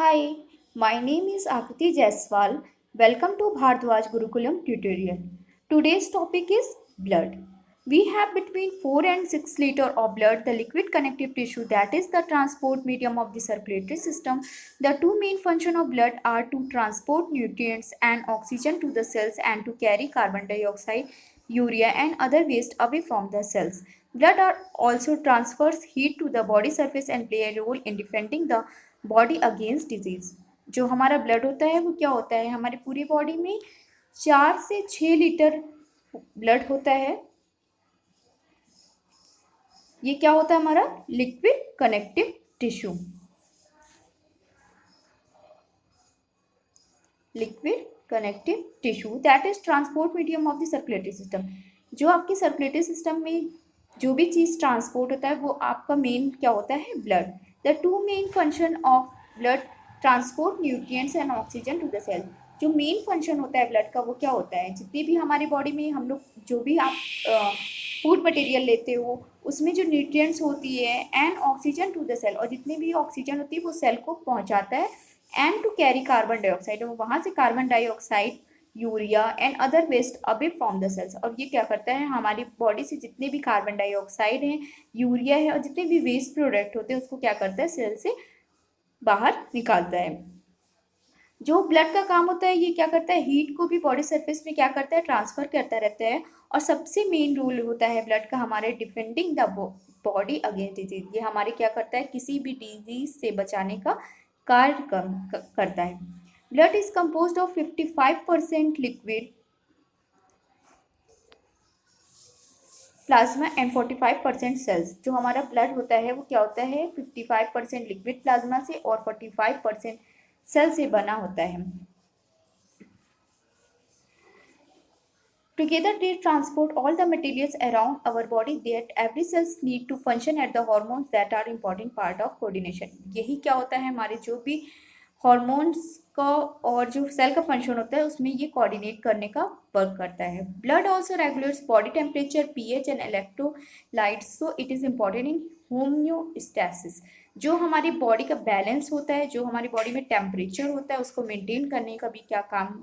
Hi, my name is Akriti Jaiswal. Welcome to Bhardwaj Gurukulam tutorial. Today's topic is blood. We have between 4 and 6 liters of blood, the liquid connective tissue that is the transport medium of the circulatory system. The two main functions of blood are to transport nutrients and oxygen to the cells and to carry carbon dioxide, urea and other waste away from the cells. Also transfers heat to the body surface and play a role in defending the body against disease. जो हमारा blood होता है वो क्या होता है, हमारी पूरी बॉडी में 4 से 6 लीटर ब्लड होता है। ये क्या होता है, हमारा liquid connective tissue. Liquid connective tissue that is transport medium of the circulatory system. जो आपकी सर्कुलेटरी सिस्टम में जो भी चीज़ ट्रांसपोर्ट होता है वो आपका मेन क्या होता है, blood. The two main function of blood transport nutrients and oxygen to the cell. जो मेन फंक्शन होता है ब्लड का वो क्या होता है, जितनी भी हमारी बॉडी में हम लोग जो भी आप फूड मटेरियल लेते हो उसमें जो न्यूट्रिएंट्स होती है and oxygen to the cell, और जितनी भी ऑक्सीजन होती है वो सेल को पहुंचाता है and to carry carbon dioxide, और वहाँ से carbon dioxide, urea and other waste away from the cells. और ये क्या करता है, हमारी बॉडी से जितने भी कार्बन डाइऑक्साइड है, यूरिया है और जितने भी वेस्ट प्रोडक्ट होते हैं उसको क्या करता है, सेल से बाहर निकालता है। जो ब्लड का काम होता है ये क्या करता है, हीट को भी बॉडी सरफेस में क्या करता है, ट्रांसफर करता रहता है। और सबसे मेन रोल होता है ब्लड का हमारे defending the body against disease. ये हमारे क्या करता है, किसी भी डिजीज से बचाने का कार्य करता है। Blood is composed of 55% liquid plasma and 45% cells. जो हमारा ब्लड होता है वो क्या होता है, 55% लिक्विड प्लाज्मा से और 45% सेल से बना होता है। Together they transport all the materials around our body that every cells need to function at the hormones that are important part of coordination। यही क्या होता है, हमारे जो भी हॉर्मोन्स का और जो सेल का फंक्शन होता है उसमें ये कोऑर्डिनेट करने का वर्क करता है। Blood also regulates body temperature, pH and electrolytes, so it is important in homeostasis. जो हमारी बॉडी का बैलेंस होता है, जो हमारी बॉडी में टेम्परेचर होता है उसको मेंटेन करने का भी क्या काम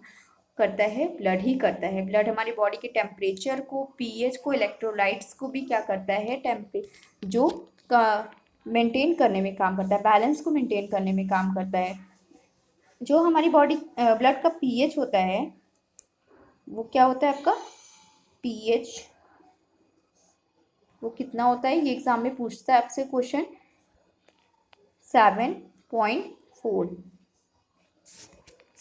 करता है, ब्लड ही करता है। ब्लड हमारी बॉडी के टेम्परेचर को, पीएच को, इलेक्ट्रोलाइट्स को भी क्या करता है, जो का मेंटेन करने में काम करता है, बैलेंस को मेंटेन करने में काम करता है। जो हमारी बॉडी ब्लड का पीएच होता है वो क्या होता है आपका, पीएच वो कितना होता है, ये एग्जाम में पूछता है आपसे क्वेश्चन, 7.4।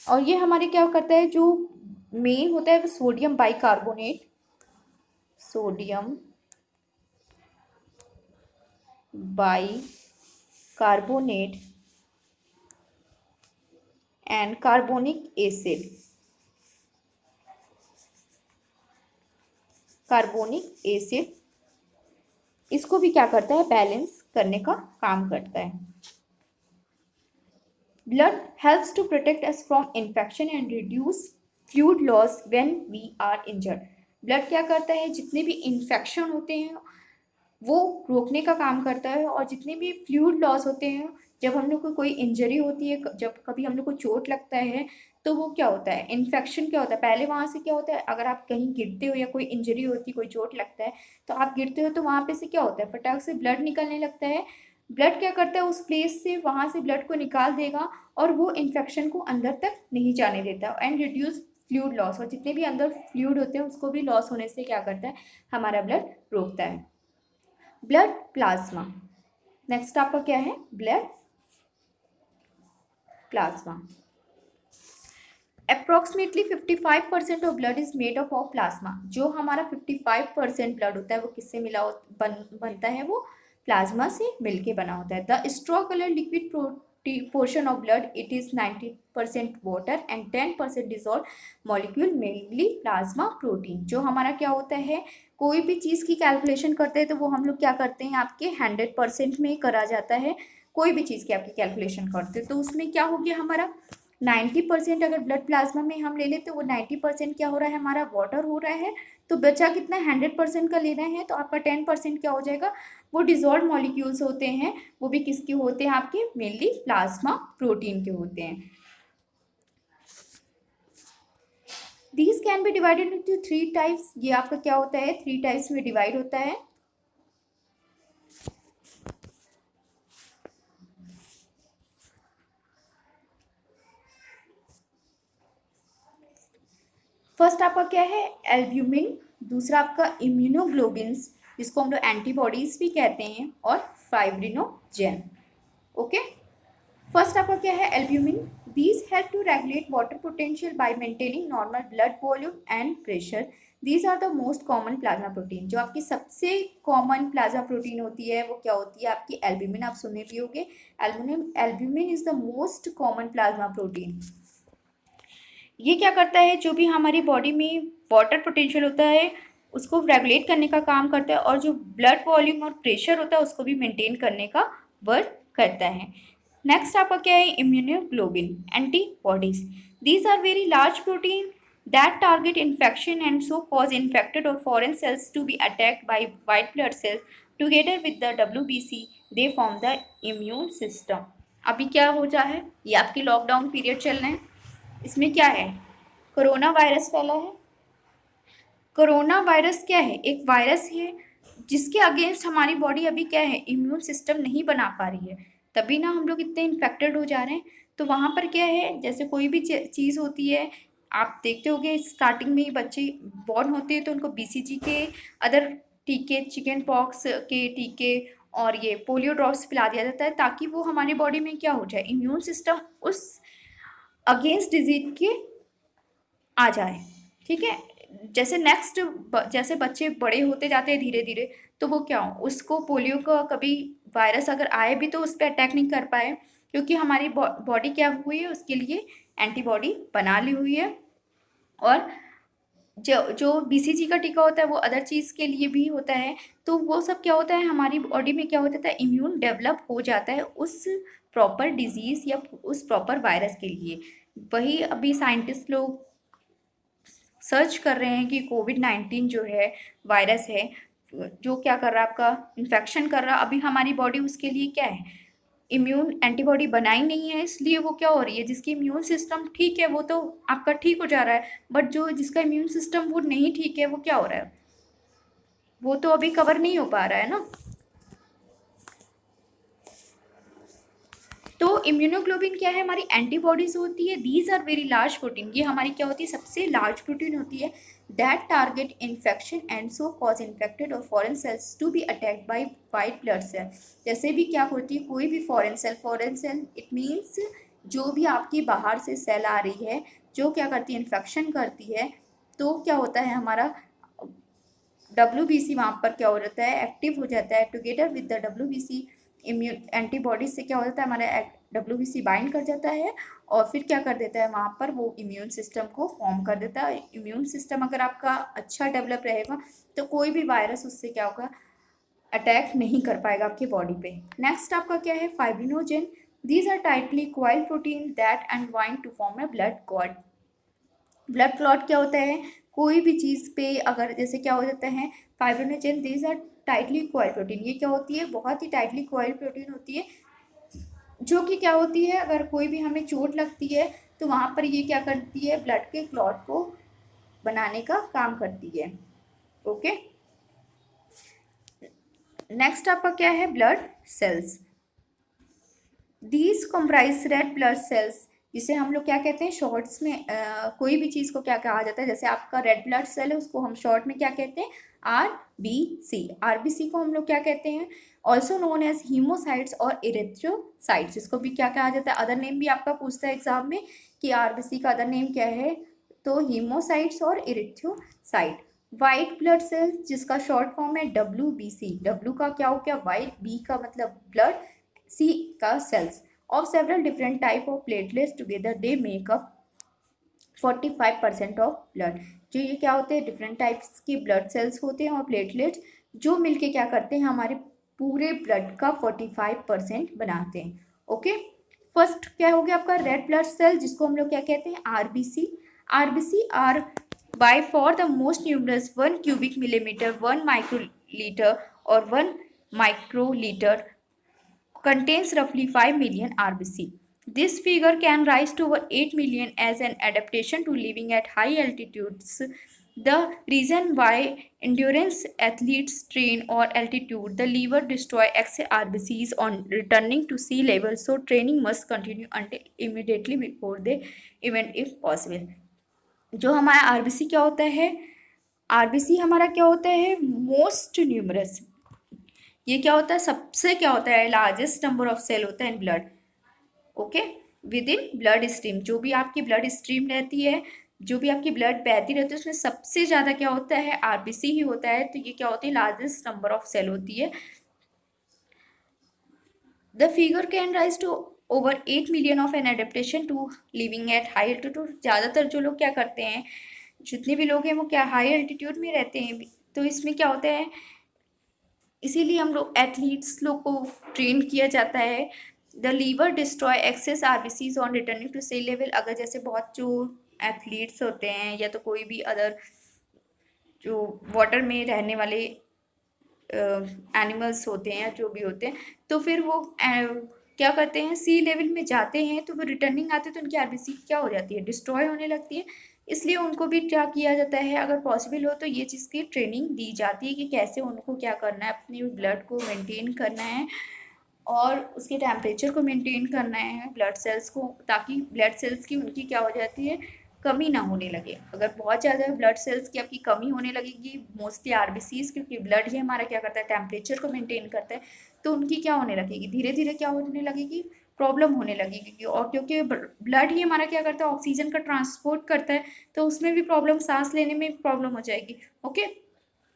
और ये हमारे क्या करता है, जो मेन होता है वो sodium bicarbonate, sodium bicarbonate and carbonic acid, carbonic acid इसको भी क्या करता है, बैलेंस करने का काम करता है। Blood helps to protect us from infection and reduce fluid loss when we are injured. Blood क्या करता है, जितने भी इन्फेक्शन होते हैं वो रोकने का काम करता है, और जितने भी फ्लूइड लॉस होते हैं, जब हम लोग को कोई इंजरी होती है, जब कभी हम लोग को चोट लगता है तो वो क्या होता है, इन्फेक्शन क्या होता है, पहले वहाँ से क्या होता है, अगर आप कहीं गिरते हो या कोई इंजरी होती है, कोई चोट लगता है तो आप गिरते हो तो वहाँ पे से क्या होता है, फटाक से ब्लड निकलने लगता है। ब्लड क्या करता है, उस प्लेस से वहाँ से ब्लड को निकाल देगा और वो इन्फेक्शन को अंदर तक नहीं जाने देता एंड रिड्यूस फ्लूइड लॉस। और जितने भी अंदर फ्लूइड होते हैं उसको भी लॉस होने से क्या करता है, हमारा ब्लड रोकता है। ब्लड प्लाज्मा, नेक्स्ट आपका क्या है, blood plasma. Approximately 55% of blood is made up of plasma. जो हमारा 55% ब्लड होता है वो किससे मिला बनता है, वो प्लाज्मा से मिलके बना होता है। The straw colour liquid portion of blood, it is 90% water and 10% dissolve molecule, mainly plasma protein. जो हमारा क्या होता है, कोई भी चीज़ की कैलकुलेशन करते हैं तो वो हम लोग क्या करते हैं, आपके 100% में करा जाता है। कोई भी चीज़ की आपकी कैलकुलेशन करते हैं तो उसमें क्या हो गया, हमारा 90% अगर ब्लड प्लाज्मा में हम ले लेते तो वो 90% क्या हो रहा है, हमारा वाटर हो रहा है। तो बचा कितना, 100% का लेना है, तो आपका 10% क्या हो जाएगा, वो डिजॉल्व मॉलिक्यूल्स होते हैं। वो भी किसके होते हैं, आपके मेनली प्लाज्मा प्रोटीन के होते हैं। These can be divided into 3 types. ये आपका क्या होता है, 3 टाइप्स में डिवाइड होता है। फर्स्ट आपका क्या है, एल्ब्यूमिन। दूसरा आपका इम्यूनोग्लोबिन्स, जिसको हम लोग एंटीबॉडीज भी कहते हैं, और फाइब्रिनोजेन। ओके, फर्स्ट आपका क्या है, albumin. These help to regulate water potential by maintaining normal blood volume and pressure. These are the most common plasma protein. जो आपकी सबसे कॉमन प्लाज्मा प्रोटीन होती है वो क्या होती है, आपकी एल्ब्यूमिन। आप सुने भी होंगे, albumin is the most common plasma protein. ये क्या करता है, जो भी हमारी बॉडी में वाटर पोटेंशियल होता है उसको रेगुलेट करने का काम करता है, और जो ब्लड वॉल्यूम और प्रेशर होता है उसको भी मेंटेन करने का वर्क करता है। नेक्स्ट आपका क्या है, immunoglobin, antibodies. These are very large protein that target infection and so cause infected or foreign cells to be attacked by white blood cells. Together with the WBC they form the immune system. अभी क्या हो जा है, ये आपकी lockdown period चल रहे हैं, इसमें क्या है, कोरोना वायरस फैला है। कोरोना वायरस क्या है, एक वायरस है जिसके अगेंस्ट हमारी बॉडी अभी क्या है, इम्यून सिस्टम नहीं बना पा रही है, तभी ना हम लोग इतने इन्फेक्टेड हो जा रहे हैं। तो वहाँ पर क्या है, जैसे कोई भी चीज़ होती है, आप देखते होंगे स्टार्टिंग में ही बच्चे बॉर्न होते हैं तो उनको बीसीजी के अदर टीके, चिकन पॉक्स के टीके और ये पोलियो ड्रॉप्स पिला दिया जाता है, ताकि वो हमारी बॉडी में क्या हो जाए, इम्यून सिस्टम उस अगेंस्ट डिजीज के आ जाए। ठीक है, जैसे नेक्स्ट जैसे बच्चे बड़े होते जाते हैं धीरे धीरे, तो वो क्या हो, उसको पोलियो का कभी वायरस अगर आए भी तो उस पर अटैक नहीं कर पाए, क्योंकि हमारी बॉडी क्या हुई है, उसके लिए एंटीबॉडी बना ली हुई है। और जो जो बीसीजी का टीका होता है वो अदर चीज़ के लिए भी होता है। तो वो सब क्या होता है, हमारी बॉडी में क्या होता है, इम्यून डेवलप हो जाता है उस प्रॉपर डिजीज़ या उस प्रॉपर वायरस के लिए। वही अभी साइंटिस्ट लोग सर्च कर रहे हैं कि कोविड-19 जो है वायरस है, जो क्या कर रहा है, आपका इन्फेक्शन कर रहा है। अभी हमारी बॉडी उसके लिए क्या है, इम्यून एंटीबॉडी बनाई नहीं है, इसलिए वो क्या हो रही है, जिसकी इम्यून सिस्टम ठीक है वो तो आपका ठीक हो जा रहा है, बट जो जिसका इम्यून सिस्टम वो नहीं ठीक है वो क्या हो रहा है, वो तो अभी कवर नहीं हो पा रहा है ना। तो इम्यूनोग्लोबिन क्या है, हमारी एंटीबॉडीज होती है। These are very large protein, ये हमारी क्या होती है, सबसे लार्ज प्रोटीन होती है। That target infection and so cause infected or foreign cells to be attacked by white blood cell. जैसे भी क्या होती है, कोई भी फॉरेन सेल इट मीन्स जो भी आपकी बाहर से सेल आ रही है जो क्या करती है, इन्फेक्शन करती है, तो क्या होता है, हमारा WBC वहाँ पर क्या हो जाता है, एक्टिव हो जाता है। Together with the WBC immune antibodies से क्या हो जाता है, हमारा WBC बाइंड कर जाता है और फिर क्या कर देता है, वहाँ पर वो इम्यून सिस्टम को फॉर्म कर देता है। इम्यून सिस्टम अगर आपका अच्छा डेवलप रहेगा तो कोई भी वायरस उससे क्या होगा, अटैक नहीं कर पाएगा आपकी बॉडी पे। नेक्स्ट आपका क्या है, fibrinogen. These are tightly coiled protein that unwind to form a blood clot. Blood clot क्या होता है, कोई भी चीज़ पे अगर जैसे क्या हो जाता है, fibrinogen. These are tightly coiled protein, ये क्या होती है, बहुत ही टाइटली क्वाइल्ड प्रोटीन होती है, जो कि क्या होती है, अगर कोई भी हमें चोट लगती है तो वहाँ पर ये क्या करती है, ब्लड के क्लॉट को बनाने का काम करती है। ओके, नेक्स्ट आपका क्या है, blood cells. These comprise red blood cells, जिसे हम लोग क्या कहते हैं शॉर्ट्स में, कोई भी चीज़ को क्या कहा जाता है, जैसे आपका रेड ब्लड सेल है उसको हम शॉर्ट में क्या कहते हैं, RBC। RBC को हम लोग क्या कहते हैं, ऑल्सो नोन एज हीमोसाइट्स और इरेथ्रोसाइट्स। इसको भी क्या कहा जाता है, अदर नेम भी आपका पूछता है एग्जाम में कि RBC का अदर नेम क्या है, तो हीमोसाइट्स और इरेथ्रोसाइट। वाइट ब्लड सेल जिसका शॉर्ट फॉर्म है WBC। W का क्या हो गया, वाइट, B का मतलब ब्लड, C का sales of several different type of platelets together they make up 45% of blood। जो ये क्या होते हैं, डिफरेंट टाइप्स के ब्लड सेल्स होते हैं और प्लेटलेट्स जो मिलके क्या करते हैं, हमारे पूरे ब्लड का 45% बनाते हैं। ओके, फर्स्ट क्या हो गया आपका रेड ब्लड सेल, जिसको हम लोग क्या कहते हैं, RBC. RBC are by far the most numerous 1 cubic millimeter, 1 microliter और 1 microliter contains roughly 5 million RBC. This figure can rise to over 8 million as an adaptation to living at high altitudes. The reason why endurance athletes train or altitude, the liver destroy excess RBCs on returning to sea level, so training must continue until immediately before the event if possible. जो हमारा RBC क्या होता है, RBC हमारा क्या होता है, most numerous. ये क्या होता है, सबसे क्या होता है, लार्जेस्ट नंबर ऑफ सेल होता है in blood, okay, with in blood stream. जो भी आपकी ब्लड स्ट्रीम रहती है, जो भी आपकी ब्लड बहती रहती है, उसमें सबसे ज़्यादा क्या होता है, आरबीसी ही होता है। तो ये क्या होती है, लार्जेस्ट नंबर ऑफ सेल होती है। The figure can rise to over 8 million of an adaptation to living at high altitude. ज़्यादातर जो लोग क्या करते हैं, जितने भी लोग हैं वो क्या हाई एल्टीट्यूड में रहते हैं। तो इसमें क्या होता है, इसीलिए हम लोग एथलीट्स लोग को ट्रेन किया जाता है। The liver destroy excess RBCs on returning to sea level. अगर जैसे बहुत जो एथलीट्स होते हैं या तो कोई भी अदर जो वाटर में रहने वाले एनिमल्स होते हैं या जो भी होते हैं, तो फिर वो क्या करते हैं, सी लेवल में जाते हैं, तो वो रिटर्निंग आते हैं तो उनकी आरबीसी क्या हो जाती है, डिस्ट्रॉय होने लगती है। इसलिए उनको भी क्या किया जाता है, अगर पॉसिबल हो तो ये चीज़ की ट्रेनिंग दी जाती है कि कैसे उनको क्या करना है, अपनी ब्लड को मेंटेन करना है और उसके टेम्परेचर को मेंटेन करना है ब्लड सेल्स को, ताकि ब्लड सेल्स की उनकी क्या हो जाती है, कमी ना होने लगे। अगर बहुत ज़्यादा ब्लड सेल्स की आपकी कमी होने लगेगी, मोस्टली आरबीसीज, क्योंकि ब्लड ही हमारा क्या करता है, टेम्परेचर को मेंटेन करता है, तो उनकी क्या होने लगेगी, धीरे धीरे क्या होने लगेगी, प्रॉब्लम होने लगेगी। और क्योंकि ब्लड ही हमारा क्या करता है, ऑक्सीजन का ट्रांसपोर्ट करता है, तो उसमें भी प्रॉब्लम, सांस लेने में प्रॉब्लम हो जाएगी। Okay,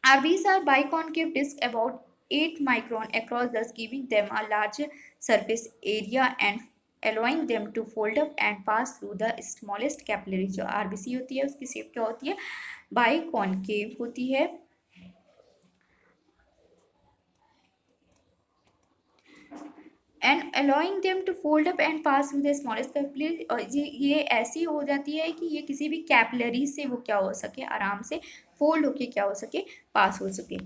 RBs are biconcave disc about 8 micron across, thus giving them a large surface area and allowing them to fold up and pass through the smallest capillary। जो RBC होती है उसकी शेप क्या होती है, बाइकॉन्केव होती है। And allowing them to fold up and pass through the smallest capillary. और ये ऐसी हो जाती है कि ये किसी भी कैपिलरी से वो क्या हो सके, आराम से फोल्ड होके क्या हो सके, पास हो सके।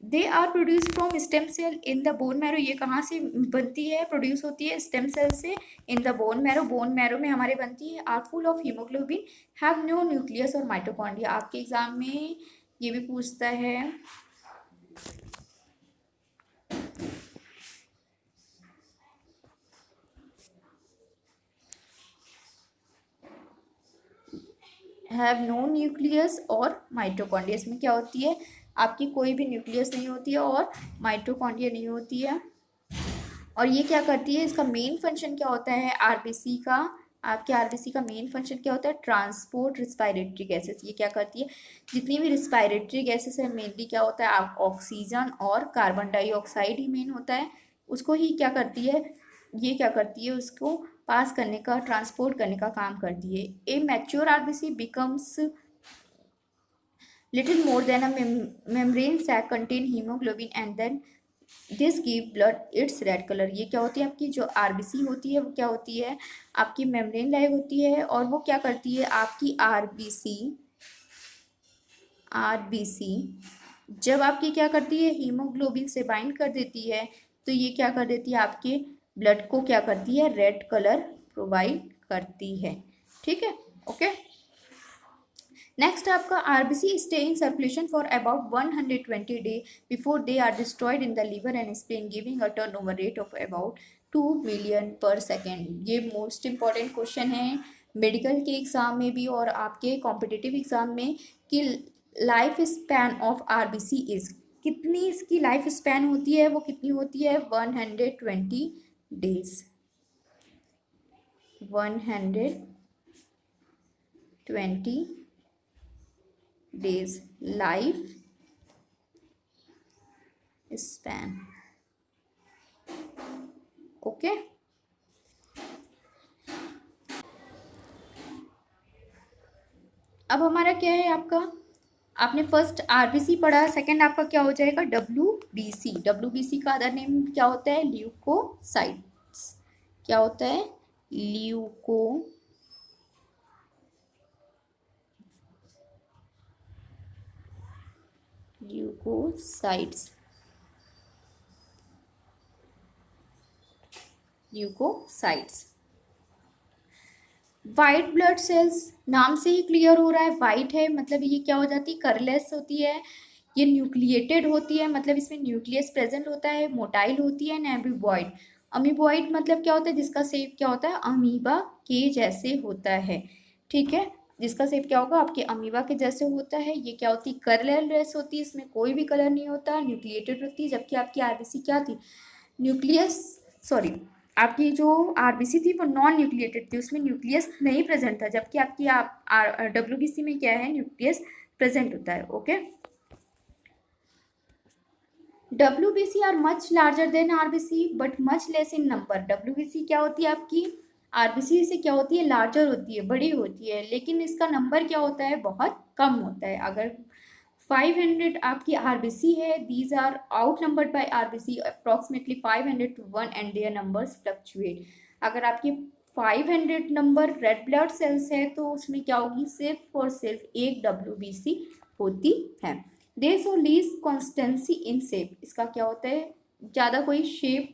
They are produce from stem cell in the bone marrow. ये कहाँ से बनती है, प्रोड्यूस होती है स्टेम सेल से in the bone marrow. Bone marrow में हमारे बनती है। Are full of haemoglobin, have no nucleus और माइटोकॉन्ड्रिया। आपके एग्जाम में ये भी पूछता है। हैव नो न्यूक्लियस और माइटोकॉन्ड्रिया। इसमें क्या होती है, आपकी कोई भी न्यूक्लियस नहीं होती है और माइटोकॉन्ड्रिया नहीं होती है। और ये क्या करती है, इसका मेन फंक्शन क्या होता है, आरबीसी का, आपके आरबीसी का मेन फंक्शन क्या होता है, ट्रांसपोर्ट रिस्पायरेटरी गैसेस। ये क्या करती है, जितनी भी रिस्पायरेटरी गैसेस है, मेनली क्या होता है, ऑक्सीजन और कार्बन डाइऑक्साइड ही मेन होता है, उसको ही क्या करती है, ये क्या करती है, उसको पास करने का, ट्रांसपोर्ट करने का काम करती है। ए mature RBC becomes little more than a membrane sac contain hemoglobin and then this give blood it's red colour. ये क्या होती है, आपकी जो आरबीसी होती है वो क्या होती है, आपकी मेम्ब्रेन लाइक होती है, और वो क्या करती है, आपकी आरबीसी जब आपकी क्या करती है, हीमोग्लोबिन से बाइंड कर देती है, तो ये क्या कर देती है, आपके ब्लड को क्या करती है, रेड कलर प्रोवाइड करती है। ठीक है, ओके। नेक्स्ट आपका RBC stay in circulation for about 120 day before they are destroyed in the liver and spleen, giving a turnover rate of about 2 million per second. ये मोस्ट इंपॉर्टेंट क्वेश्चन है medical के exam में भी और आपके competitive exam में, कि life span of RBC is, कितनी इसकी लाइफ स्पैन होती है, वो कितनी होती है, 120 days. 120 days life span, okay. अब हमारा क्या है, आपका, आपने फर्स्ट आरबीसी पढ़ा, सेकंड आपका क्या हो जाएगा, डब्ल्यूबीसी। डब्ल्यूबीसी का अदर नेम क्या होता है, ल्यूकोसाइट्स। क्या होता है, ल्यूकोसाइट्स। वाइट ब्लड सेल्स, नाम से ही क्लियर हो रहा है वाइट है, मतलब ये क्या हो जाती है, कलरलेस होती है। ये न्यूक्लिएटेड होती है, मतलब इसमें न्यूक्लियस प्रेजेंट होता है, मोटाइल होती है, एंड एम्बीबॉइड। अमीबॉइड मतलब क्या होता है, जिसका शेप क्या होता है, अमीबा के जैसे होता है। ठीक है, जिसका शेप क्या होगा, आपके अमीबा के जैसे होता है। ये क्या होती है, कलरलेस होती है, इसमें कोई भी कलर नहीं होता, न्यूक्लिएटेड होती है। जबकि आपकी आरबीसी क्या थी, न्यूक्लियस, सॉरी, आपकी जो आरबीसी थी वो नॉन न्यूक्लिएटेड थी, उसमें न्यूक्लियस नहीं प्रेजेंट था। जबकि आपकी डब्ल्यूबीसी में क्या है, न्यूक्लियस प्रेजेंट होता है। Okay, WBC are much larger than RBC but much less in number. WBC क्या होती है आपकी, RBC से क्या होती है, लार्जर होती है, बड़ी होती है, लेकिन इसका नंबर क्या होता है, बहुत कम होता है। अगर 500 आपकी RBC है, these are outnumbered by RBC approximately 500 to 1 and their numbers fluctuate. अगर आपकी 500 नंबर रेड ब्लड सेल्स है तो उसमें क्या होगी, सिर्फ और सिर्फ एक WBC होती है। दे सो लीज कॉन्स्टेंसी इन शेप, इसका क्या होता है, ज़्यादा कोई शेप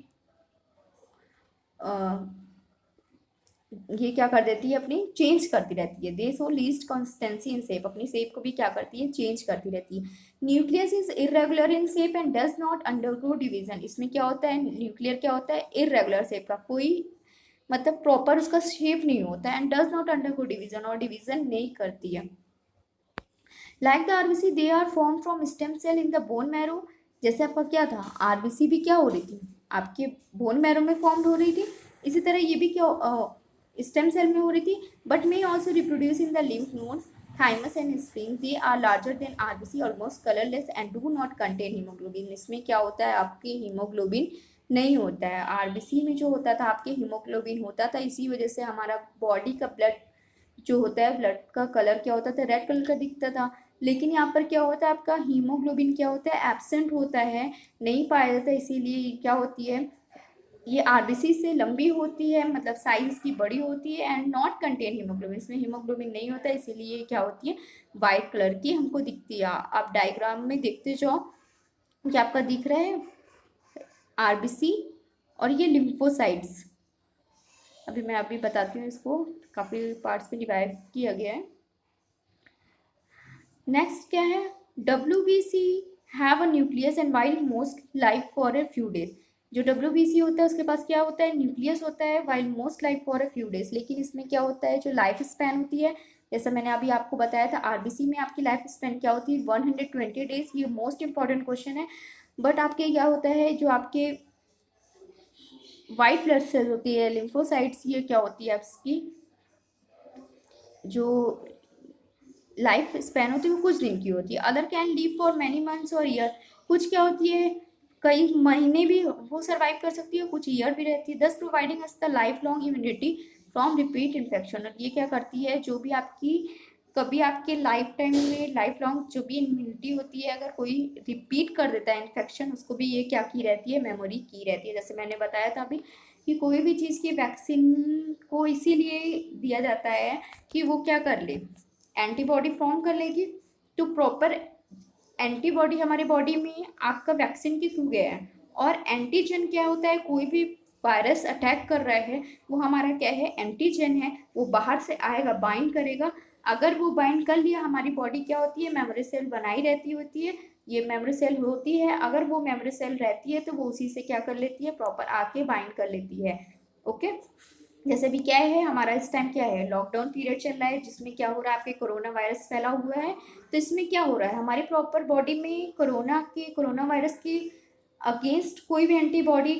ये क्या कर देती है, अपनी चेंज करती रहती है। दे सो लीस्ट कॉन्स्टेंसी इन शेप, अपनी शेप को भी क्या करती है, चेंज करती रहती है। Nucleus is irregular in shape and does not undergo division. इसमें क्या होता है, न्यूक्लियर क्या होता है, इरेगुलर शेप का, कोई मतलब प्रॉपर उसका शेप नहीं होता है, and does not undergo division, और डिवीजन नहीं करती है। Like the RBC they are form from stem cell in the bone marrow. जैसे आपका क्या था, आरबीसी भी क्या हो रही थी, आपके बोन मैरो में फॉर्म हो रही थी, इसी तरह ये भी क्या स्टेम सेल में हो रही थी, but may also reproduce in the lymph nodes, thymus and spleen. They are larger than RBC, almost colourless and do not contain haemoglobin. इसमें क्या होता है, आपके हीमोग्लोबिन नहीं होता है। आरबीसी में जो होता था आपके हीमोग्लोबिन होता था, इसी वजह से हमारा बॉडी का ब्लड जो होता है, ब्लड का कलर क्या होता था, रेड कलर का दिखता था। लेकिन यहाँ पर क्या होता है, आपका हीमोग्लोबिन क्या होता है, एब्सेंट होता है, नहीं पाया जाता। इसीलिए क्या होती है, ये आरबीसी से लंबी होती है, मतलब साइज की बड़ी होती है, एंड नॉट कंटेन हीमोग्लोबिन, इसमें हीमोग्लोबिन नहीं होता है, इसीलिए क्या होती है, वाइट कलर की हमको दिखती है। आप डायग्राम में देखते जाओ, क्या आपका दिख रहा है आरबीसी और ये लिम्फोसाइट्स। अभी मैं अभी बताती हूँ, इसको काफ़ी पार्ट्स में डिवाइड किया गया है। नेक्स्ट क्या है, WBC have a nucleus and while most life for a few days. जो WBC होता है उसके पास क्या होता है, न्यूक्लियस होता है, while most life for a few days. लेकिन इसमें क्या होता है, जो लाइफ स्पैन होती है, जैसा मैंने अभी आपको बताया था, आरबीसी में आपकी लाइफ स्पैन क्या होती है, 120 डेज। ये मोस्ट इंपॉर्टेंट क्वेश्चन है। बट आपके क्या होता है, जो आपके वाइट ब्लड सेल होती है, लिम्फोसाइट्स, ये क्या होती है आपकी जो लाइफ स्पैन होती है वो कुछ दिन की होती है। Other can live for many months और ईयर। कुछ क्या होती है, कई महीने भी वो सर्वाइव कर सकती है, कुछ ईयर भी रहती है। दस providing us the life long immunity from repeat infection. और ये क्या करती है, जो भी आपकी कभी आपके लाइफ टाइम में लाइफ लॉन्ग जो भी इम्यूनिटी होती है, अगर कोई रिपीट कर देता है इन्फेक्शन, उसको भी ये क्या की रहती है, मेमोरी की रहती है। जैसे मैंने बताया था अभी कि कोई भी चीज़ की वैक्सीन को इसीलिए दिया जाता है कि वो क्या कर ले, एंटीबॉडी फॉर्म कर लेगी। तो प्रॉपर एंटीबॉडी हमारे बॉडी में आपका वैक्सीन के थ्रू गया है। और एंटीजन क्या होता है, कोई भी वायरस अटैक कर रहा है, वो हमारा क्या है, एंटीजन है। वो बाहर से आएगा, बाइंड करेगा। अगर वो बाइंड कर लिया, हमारी बॉडी क्या होती है, मेमोरी सेल बनाई रहती होती है। ये मेमोरी सेल होती है, अगर वो मेमोरी सेल रहती है तो वो उसी से क्या कर लेती है, प्रॉपर आके बाइंड कर लेती है। ओके, जैसे भी क्या है, हमारा इस टाइम क्या है, लॉकडाउन पीरियड चल रहा है, जिसमें क्या हो रहा है, आपके कोरोना वायरस फैला हुआ है। तो इसमें क्या हो रहा है, हमारी प्रॉपर बॉडी में कोरोना वायरस के अगेंस्ट कोई भी एंटीबॉडी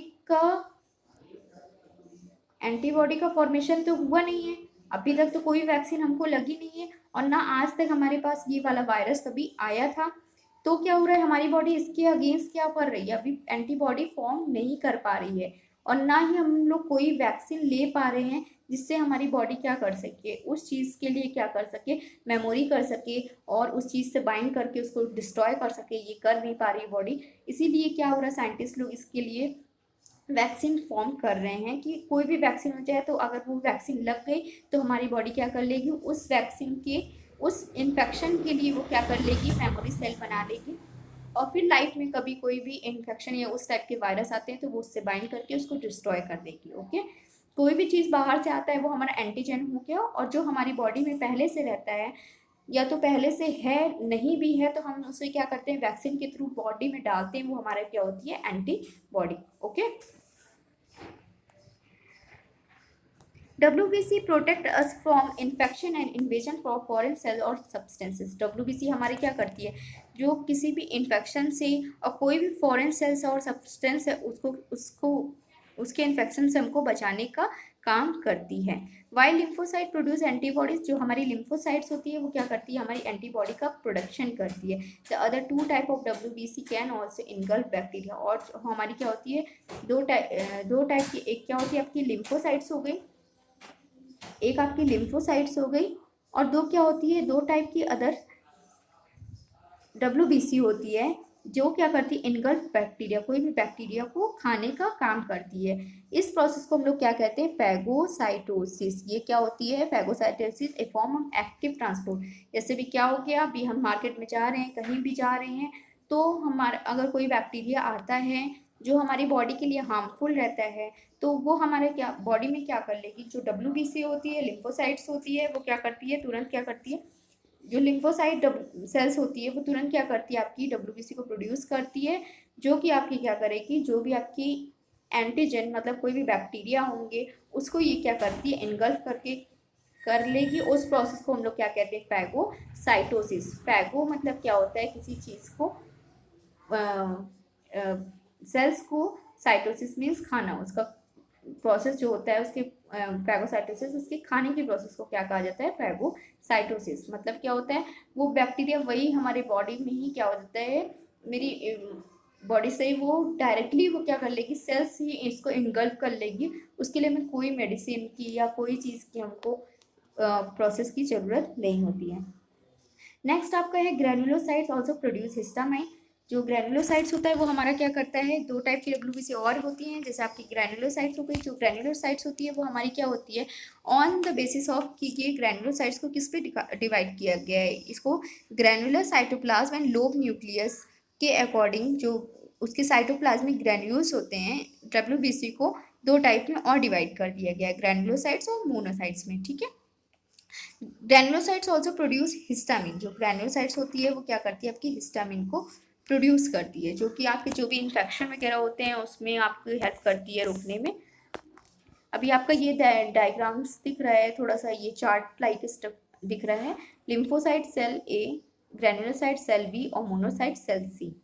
का फॉर्मेशन तो हुआ नहीं है। अभी तक तो कोई वैक्सीन हमको लगी नहीं है, और ना आज तक हमारे पास ये वाला वायरस कभी आया था। तो क्या हो रहा है, हमारी बॉडी इसके अगेंस्ट क्या कर रही है, अभी एंटीबॉडी फॉर्म नहीं कर पा रही है। और ना ही हम लोग कोई वैक्सीन ले पा रहे हैं जिससे हमारी बॉडी क्या कर सके, उस चीज़ के लिए क्या कर सके, मेमोरी कर सके, और उस चीज़ से बाइंड करके उसको डिस्ट्रॉय कर सके। ये कर नहीं पा रही बॉडी। इसीलिए क्या हो रहा है, साइंटिस्ट लोग इसके लिए वैक्सीन फॉर्म कर रहे हैं कि कोई भी वैक्सीन हो जाए, तो अगर वो वैक्सीन लग गई तो हमारी बॉडी क्या कर लेगी, उस वैक्सीन के उस इन्फेक्शन के लिए वो क्या कर लेगी, मेमोरी सेल बना लेगी, और फिर लाइफ में कभी कोई भी इन्फेक्शन या उस टाइप के वायरस आते हैं तो वो उससे बाइंड करके उसको डिस्ट्रॉय कर देगी। ओके, कोई भी चीज़ बाहर से आता है वो हमारा एंटीजन हो गया, और जो हमारी बॉडी में पहले से रहता है या तो पहले से है, नहीं भी है, तो हम उसे क्या करते हैं, वैक्सीन के थ्रू बॉडी में डालते हैं, वो हमारा क्या होती है, antibody. Okay, WBC protect us from infection and invasion from foreign cell और सब्सटेंसेस। WBC हमारी क्या करती है, जो किसी भी इन्फेक्शन से और कोई भी फॉरेन सेल्स और सब्सटेंस है उसको उसको उसके इन्फेक्शन से हमको बचाने का काम करती है। वाइल लिम्फोसाइट प्रोड्यूस एंटीबॉडीज, जो हमारी लिम्फोसाइट्स होती है वो क्या करती है, हमारी एंटीबॉडी का प्रोडक्शन करती है। The other two type of WBC can also engulf bacteria, और हमारी क्या होती है, दो टाइप की, एक क्या होती है आपकी लिम्फोसाइट्स हो गई, एक आपकी लिम्फोसाइट्स हो गई, और दो क्या होती है, दो टाइप की अदर WBC होती है, जो क्या करती है, इनगल्फ बैक्टीरिया, कोई भी बैक्टीरिया को खाने का काम करती है। इस प्रोसेस को हम लोग क्या कहते हैं, फैगोसाइटोसिस। ये क्या होती है, phagocytosis, A form of active transport. जैसे भी क्या हो गया, अभी हम मार्केट में जा रहे हैं, कहीं भी जा रहे हैं, तो हमारा अगर कोई बैक्टीरिया आता है जो हमारी बॉडी के लिए हार्मफुल रहता है, तो वो हमारे क्या बॉडी में क्या कर लेगी, जो WBC होती है, लिम्फोसाइट्स होती है, वो क्या करती है, तुरंत क्या करती है, जो लिम्फोसाइट सेल्स होती है वो तुरंत क्या करती है, आपकी WBC को प्रोड्यूस करती है, जो कि आपकी क्या करेगी, जो भी आपकी एंटीजन मतलब कोई भी बैक्टीरिया होंगे उसको ये क्या करती है, इनगल्फ करके कर लेगी। उस प्रोसेस को हम लोग क्या कहते हैं, फैगोसाइटोसिस। फैगो मतलब क्या होता है, किसी चीज़ को सेल्स को, साइटोसिस मीन्स खाना, उसका प्रोसेस जो होता है उसके फैगोसाइटोसिस, उसके खाने की प्रोसेस को क्या कहा जाता है, फैगोसाइटोसिस। मतलब क्या होता है, वो बैक्टीरिया वही हमारे बॉडी में ही क्या हो जाता है, मेरी बॉडी से ही वो डायरेक्टली वो क्या कर लेगी, सेल्स ही इसको इनगल्फ कर लेगी। उसके लिए हमें कोई मेडिसिन की या कोई चीज़ की हमको प्रोसेस की ज़रूरत नहीं होती है। नेक्स्ट आपका है ग्रेनुलोसाइट्स ऑल्सो प्रोड्यूस हिस्टामाइन। जो ग्रेनुलोसाइट्स होता है वो हमारा क्या करता है, दो टाइप की WBC और होती हैं, जैसे आपकी ग्रेनुलोसाइट्स हो गई। जो ग्रेनुलोसाइट्स होती है वो हमारी क्या होती है, ऑन द बेसिस ऑफ कि ये ग्रेनुलोसाइट्स को किस पे डिवाइड किया गया है, इसको granular cytoplasm and lobe nucleus के अकॉर्डिंग, जो उसके साइटोप्लाज्मिक ग्रेन्यूल्स होते हैं, WBC को दो टाइप में और डिवाइड कर दिया गया है, ग्रेनुलोसाइट्स और मोनोसाइट्स में। ठीक है, ग्रैनुलोसाइट्स ऑल्सो प्रोड्यूस हिस्टामिन। जो ग्रैनुलोसाइट्स होती है वो क्या करती है, आपकी हिस्टामिन को प्रोड्यूस करती है, जो कि आपके जो भी इन्फेक्शन वगैरह होते हैं उसमें आपकी हेल्प करती है रोकने में। अभी आपका ये डायग्राम्स दिख रहा है, थोड़ा सा ये चार्ट लाइक स्टफ दिख रहा है। लिम्फोसाइट सेल ए, ग्रैनुलोसाइट सेल बी और मोनोसाइट सेल सी।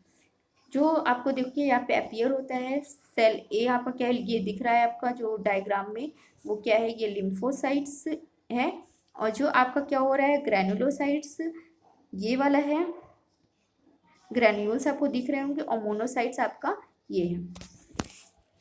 जो आपको देखिए यहाँ पे अपीयर होता है, सेल ए आपका क्या है, ये दिख रहा है आपका जो डायग्राम में, वो क्या है, ये लिम्फोसाइट्स है। और जो आपका क्या हो रहा है, ग्रैनुलोसाइट्स ये वाला है, ग्रैन्यूल्स आपको दिख रहे होंगे, और मोनोसाइट्स आपका ये है।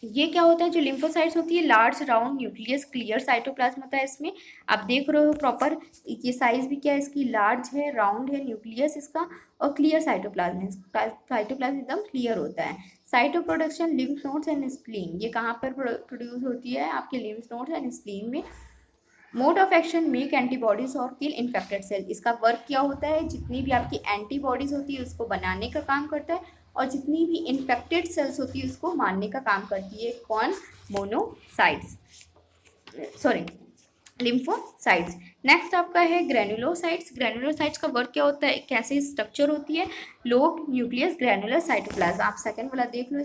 ये क्या होता है, जो लिम्फोसाइट्स होती है, large round nucleus clear cytoplasm होता है इसमें। आप देख रहे हो प्रॉपर, ये साइज भी क्या है इसकी, लार्ज है, राउंड है न्यूक्लियस इसका, और क्लियर साइटोप्लाज्म है, साइटोप्लाज्म एकदम क्लियर होता है। Cyto production lymph nodes and spleen, ये कहाँ पर प्रोड्यूस होती है, आपके लिम्फ नोड्स एंड स्प्लीन में। Mode of action make antibodies और किल इन्फेक्टेड सेल। इसका वर्क क्या होता है, जितनी भी आपकी एंटीबॉडीज होती है उसको बनाने का काम करता है, और जितनी भी इन्फेक्टेड सेल्स होती है उसको मारने का काम करती है। कौन, मोनोसाइट्स, सॉरी लिम्फोसाइट्स। नेक्स्ट आपका है ग्रैनुलोसाइट्स। ग्रैनुलोसाइट्स का वर्क क्या होता है, कैसे स्ट्रक्चर होती है, लोब न्यूक्लियस ग्रैनुलर साइटोप्लाज्म। आप सेकंड वाला देख लो,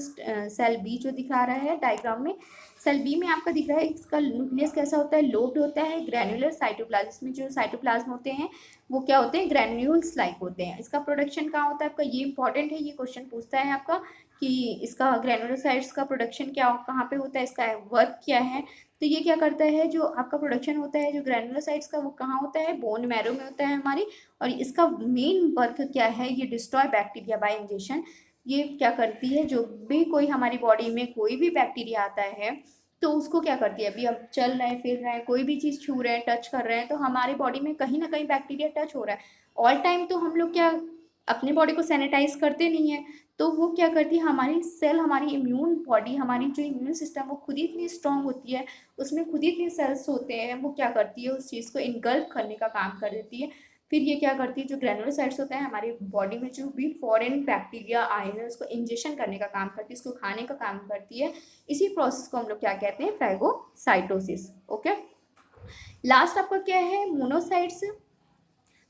सेल बी जो दिखा रहा है डायग्राम में, सेल बी में आपका दिख रहा है, इसका न्यूक्लियस कैसा होता है, लोब्ड होता है, ग्रैनुलर साइटोप्लाज्म। इसमें जो साइटोप्लाज्म होते हैं वो क्या होते हैं, ग्रैन्यूल्स लाइक होते हैं। इसका प्रोडक्शन कहाँ होता है आपका, ये इंपॉर्टेंट है, ये क्वेश्चन पूछता है आपका कि इसका ग्रैनुलोसाइट्स का प्रोडक्शन क्या कहाँ पे होता है, इसका वर्क क्या है। तो ये क्या करता है, जो आपका प्रोडक्शन होता है जो ग्रैनुलोसाइट्स का, वो कहाँ होता है, बोन मैरो में होता है हमारी। और इसका मेन वर्क क्या है, ये डिस्ट्रॉय बैक्टीरिया बाय इंजेक्शन। ये क्या करती है, जो भी कोई हमारी बॉडी में कोई भी बैक्टीरिया आता है तो उसको क्या करती है, अभी हम चल रहे हैं, फिर रहे हैं, कोई भी चीज़ छू रहे हैं, टच कर रहे हैं, तो हमारी बॉडी में कहीं ना कहीं बैक्टीरिया टच हो रहा है। ऑल टाइम तो हम लोग क्या अपनी बॉडी को सैनिटाइज करते नहीं है, तो वो क्या करती है, हमारी सेल, हमारी इम्यून बॉडी, हमारी जो इम्यून सिस्टम वो खुद ही इतनी स्ट्रांग होती है, उसमें खुद ही इतने सेल्स होते हैं, वो क्या करती है उस चीज़ को इनगल्फ करने का काम कर देती है। फिर ये क्या करती है, जो ग्रेनुलोसाइट्स होता है हमारी बॉडी में जो भी फॉरेन बैक्टीरिया आए हैं उसको इंजेक्शन करने का काम करती है, उसको खाने का काम करती है। इसी प्रोसेस को हम लोग क्या कहते हैं, फैगोसाइटोसिस। ओके, लास्ट आपका क्या है, मोनोसाइट्स।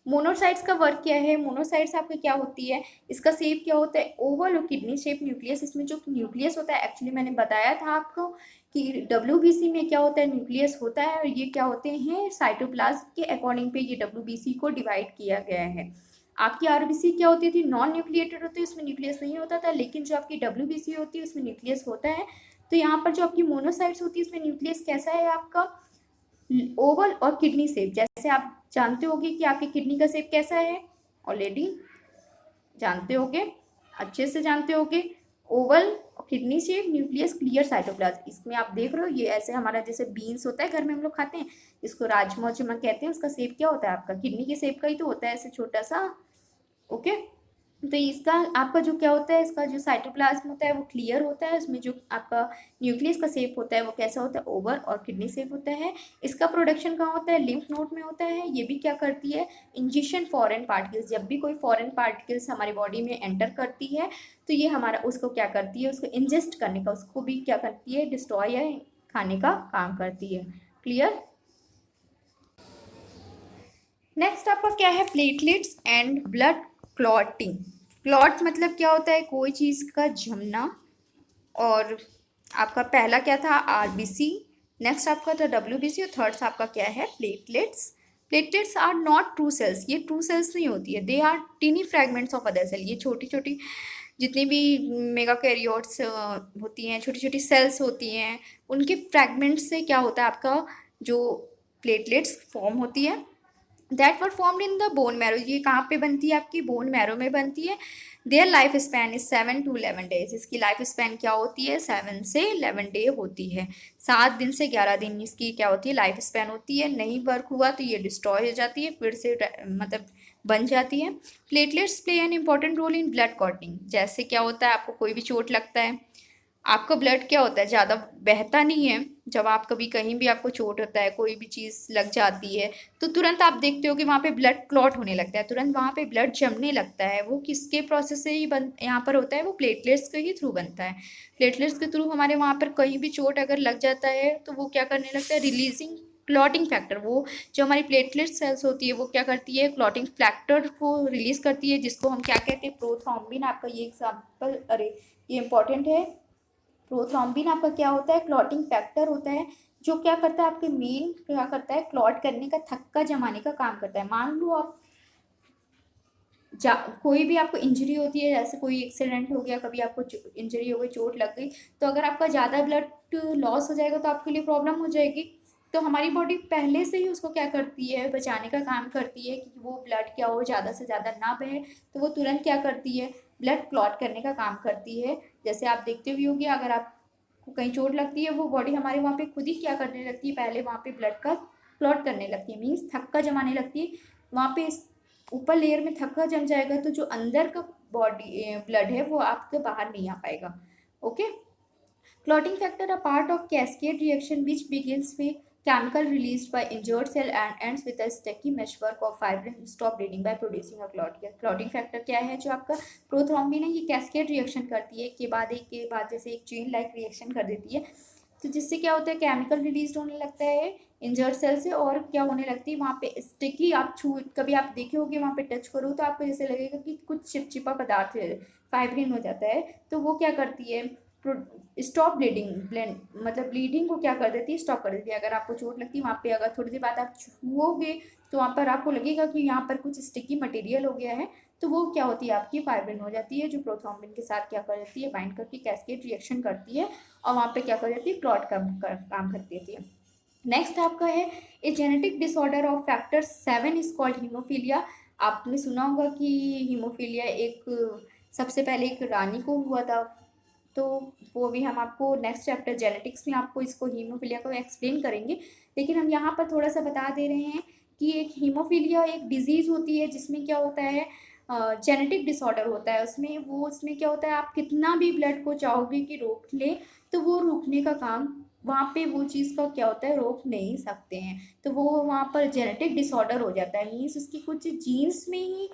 मोनोसाइट्स का वर्क क्या है, मोनोसाइट्स आपका क्या होती है, इसका शेप क्या होता है, ओवल और किडनी शेप न्यूक्लियस। इसमें जो न्यूक्लियस होता है, एक्चुअली मैंने बताया था आपको कि डब्ल्यूबीसी में क्या होता है, न्यूक्लियस होता है, और ये क्या होते हैं, साइटोप्लाज्म के अकॉर्डिंग पे ये डब्ल्यूबीसी को डिवाइड किया गया है। आपकी आरबीसी क्या होती थी, नॉन न्यूक्लिएटेड होती है, उसमें न्यूक्लियस नहीं होता था, लेकिन जो आपकी डब्ल्यूबीसी होती है उसमें न्यूक्लियस होता है। तो यहाँ पर जो आपकी मोनोसाइट्स होती है उसमें न्यूक्लियस कैसा है आपका, ओवल और किडनी शेप। जैसे आप जानते होगे कि आपकी किडनी का शेप कैसा है, ऑलरेडी जानते होगे, अच्छे से जानते होगे, ओवल और kidney shape, nucleus, clear cytoplasm. इसमें आप देख रहे हो ये ऐसे हमारा जैसे बीन्स होता है घर में हम लोग खाते हैं, इसको राजमा चुमा कहते हैं, उसका शेप क्या होता है आपका, किडनी के शेप का ही तो होता है, ऐसे छोटा सा। ओके, तो इसका आपका जो क्या होता है, इसका जो साइटोप्लाज्म होता है वो क्लियर होता है, उसमें जो आपका न्यूक्लियस का शेप होता है वो कैसा होता है, ओवल और किडनी शेप होता है। इसका प्रोडक्शन कहाँ होता है, लिम्फ नोड में होता है। ये भी क्या करती है, इंजेक्शन फॉरेन पार्टिकल्स, जब भी कोई फॉरेन पार्टिकल्स हमारी बॉडी में एंटर करती है तो ये हमारा उसको क्या करती है, उसको इंजेस्ट करने का, उसको भी क्या करती है, डिस्ट्रॉय या खाने का काम करती है। क्लियर। नेक्स्ट आपका क्या है, platelets and blood clotting. Clot मतलब क्या होता है, कोई चीज़ का जमना। और आपका पहला क्या था, आरबीसी, नेक्स्ट आपका था डब्ल्यूबीसी, और थर्ड आपका क्या है, platelets. Platelets are not true cells, ये ट्रू सेल्स नहीं होती है, they are tiny fragments of other cell. ये छोटी छोटी जितनी भी मेगा कैरियोट्स होती हैं, छोटी छोटी सेल्स होती हैं, उनके फ्रैगमेंट्स से क्या होता है, आपका जो प्लेटलेट्स फॉर्म होती है, that were formed in the bone marrow. ये कहाँ पे बनती है, आपकी बोन मैरो में बनती है। Their life span is 7 to 11 days। इसकी लाइफ स्पैन क्या होती है, 7 से 11 डे होती है। 7 दिन से 11 दिन इसकी क्या होती है, लाइफ स्पैन होती है। नहीं वर्क हुआ तो ये डिस्ट्रॉय हो जाती है, फिर से मतलब बन जाती है। Platelets play an important role in blood clotting. जैसे क्या होता है, आपको कोई भी चोट लगता है, आपका ब्लड क्या होता है, ज़्यादा बहता नहीं है। जब आप कभी कहीं भी आपको चोट होता है, कोई भी चीज़ लग जाती है, तो तुरंत आप देखते हो कि वहाँ पे ब्लड क्लॉट होने लगता है, तुरंत वहाँ पे ब्लड जमने लगता है। वो किसके प्रोसेस से ही यहाँ पर होता है, वो प्लेटलेट्स के ही थ्रू बनता है। प्लेटलेट्स के थ्रू हमारे वहाँ पर कहीं भी चोट अगर लग जाता है तो वो क्या करने लगता है, रिलीजिंग क्लॉटिंग फैक्टर। वो जो हमारी प्लेटलेट सेल्स होती है वो क्या करती है, क्लॉटिंग फैक्टर को रिलीज करती है, जिसको हम क्या कहते हैं, प्रोथ्रोम्बिन। आपका ये एग्जाम्पल, अरे ये इंपॉर्टेंट है। प्रोथ्रोम्बिन आपका क्या होता है, क्लॉटिंग फैक्टर होता है, जो क्या करता है, आपके मेन क्या करता है, क्लॉट करने का, थक्का जमाने का काम करता है। मान लो आप कोई भी आपको इंजरी होती है, जैसे कोई एक्सीडेंट हो गया, कभी आपको इंजरी हो गई, चोट लग गई, तो अगर आपका ज़्यादा ब्लड लॉस हो जाएगा तो आपके लिए प्रॉब्लम हो जाएगी। तो हमारी बॉडी पहले से ही उसको क्या करती है, बचाने का काम करती है कि वो ब्लड क्या हो, ज़्यादा से ज़्यादा ना बहे। तो वो तुरंत क्या करती है, ब्लड क्लॉट करने का काम करती है। जैसे आप देखते हुए होंगे, अगर आपको कहीं चोट लगती है, वो बॉडी हमारे वहाँ पे खुद ही क्या करने लगती है, पहले वहाँ पे ब्लड का क्लॉट करने लगती है, मीन्स थक्का जमाने लगती है। वहाँ पे ऊपर लेयर में थक्का जम जाएगा तो जो अंदर का बॉडी ब्लड है वो आपके बाहर नहीं आ पाएगा। Okay, clotting factor are part of cascade reaction which begins with chemical released by injured cell and ends with a sticky meshwork of fibrin stop bleeding by producing a clot। clotting factor क्या है, जो आपका prothrombin है, ये cascade reaction करती है, एक के बाद जैसे एक चेन लाइक रिएक्शन कर देती है। तो जिससे क्या होता है, केमिकल रिलीज होने लगता है इंजर्ड सेल से, और क्या होने लगती है, वहाँ पे स्टिकी, आप कभी आप देखे होगे, वहाँ पे टच करो तो आपको जैसे लगेगा कि कुछ चिपचिपा पदार्थ है, फाइब्रिन हो जाता है। तो वो क्या करती है, स्टॉप ब्लीडिंग, मतलब ब्लीडिंग को क्या कर देती है, स्टॉप कर देती है। अगर आपको चोट लगती है, वहाँ पे अगर थोड़ी देर बाद आप छूओगे तो वहाँ पर आपको लगेगा कि यहाँ पर कुछ स्टिकी मटेरियल हो गया है, तो वो क्या होती है, आपकी फाइब्रिन हो जाती है, जो प्रोथ्रोम्बिन के साथ क्या कर देती है, बाइंड करके कैस्केड रिएक्शन करती है, और वहाँ पे क्या कर देती है, क्लॉट काम कर देती है। नेक्स्ट आपका है a genetic disorder of factor 7 is called haemophilia. आपने सुना होगा कि हीमोफीलिया एक सबसे पहले एक रानी को हुआ था, तो वो भी हम आपको नेक्स्ट चैप्टर जेनेटिक्स में आपको इसको हीमोफीलिया को एक्सप्लेन करेंगे। लेकिन हम यहाँ पर थोड़ा सा बता दे रहे हैं कि एक हीमोफीलिया एक डिजीज़ होती है जिसमें क्या होता है, जेनेटिक डिसऑर्डर होता है उसमें, वो उसमें क्या होता है, आप कितना भी ब्लड को चाहोगे कि रोक ले, तो वो रोकने का काम वहाँ पे वो चीज़ का क्या होता है, रोक नहीं सकते हैं। तो वो वहाँ पर जेनेटिक डिसऑर्डर हो जाता है, मीन्स उसकी कुछ जीन्स में ही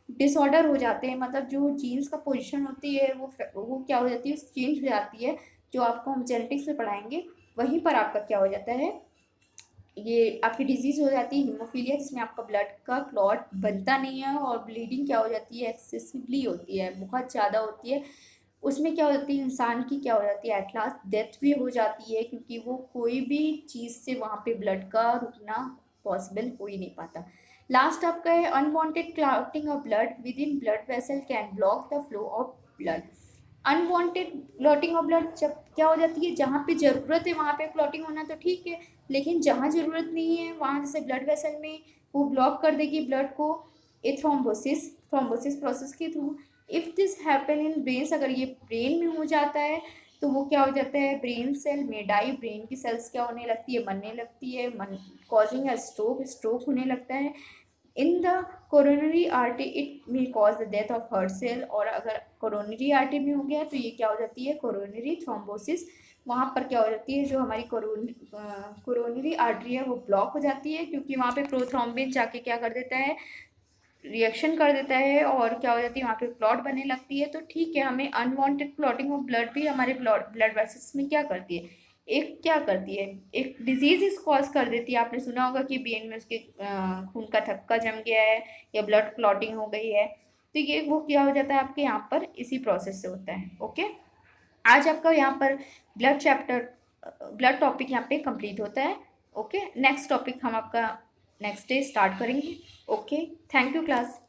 डिसऑर्डर हो जाते हैं, मतलब जो जीन्स का पोजीशन होती है वो क्या हो जाती है, चेंज हो जाती है। जो आपको हम जेनेटिक्स में पढ़ाएंगे वहीं पर आपका क्या हो जाता है, ये आपकी डिजीज़ हो जाती है हीमोफीलिया, जिसमें आपका ब्लड का क्लॉट बनता नहीं है और ब्लीडिंग क्या हो जाती है, एक्सेसिवली होती है, बहुत ज़्यादा होती है। उसमें क्या हो जाती है, इंसान की क्या हो जाती है, एट लास्ट डेथ भी हो जाती है, क्योंकि वो कोई भी चीज़ से वहाँ पे ब्लड का रुकना पॉसिबल हो ही नहीं पाता। लास्ट आपका है unwanted clotting of blood with in blood vessel can block the flow of blood. Unwanted clotting of blood जब क्या हो जाती है, जहाँ पे ज़रूरत है वहाँ पे क्लॉटिंग होना तो ठीक है, लेकिन जहाँ ज़रूरत नहीं है वहाँ जैसे ब्लड वेसल में वो ब्लॉक कर देगी ब्लड को, ए थ्रोम्बोसिस थ्रोम्बोसिस प्रोसेस के through. If this happen in brains, अगर ये ब्रेन में हो जाता है तो वो क्या हो जाता है, ब्रेन सेल में डाई, ब्रेन की सेल्स क्या होने लगती है, मरने लगती है, मन कॉजिंग अ स्ट्रोक, स्ट्रोक होने लगता है। In the coronary artery it may cause the death of heart cell, और अगर कोरोनरी आर्टरी में हो गया तो ये क्या हो जाती है, कोरोनरी थ्रोम्बोसिस। वहाँ पर क्या हो जाती है, जो हमारी कोरोनरी आर्टरी है वो ब्लॉक हो जाती है, क्योंकि वहाँ पे प्रोथ्रोम्बिन जाके क्या कर देता है, रिएक्शन कर देता है, और क्या हो जाती है, वहाँ पे क्लॉट बनने लगती है। तो ठीक है, हमें अनवांटेड क्लॉटिंग ऑफ ब्लड भी हमारे ब्लड वेसल्स में क्या करती है, एक क्या करती है, एक डिजीज इस कॉज कर देती है। आपने सुना होगा कि ब्रेन में उसके खून का थक्का जम गया है या ब्लड क्लॉटिंग हो गई है, तो ये वो क्या हो जाता है आपके यहाँ पर, इसी प्रोसेस से होता है। ओके, आज आपका यहाँ पर ब्लड चैप्टर, ब्लड टॉपिक यहाँ पे कंप्लीट होता है। ओके, नेक्स्ट टॉपिक हम आपका नेक्स्ट डे स्टार्ट करेंगे। Okay, thank you class.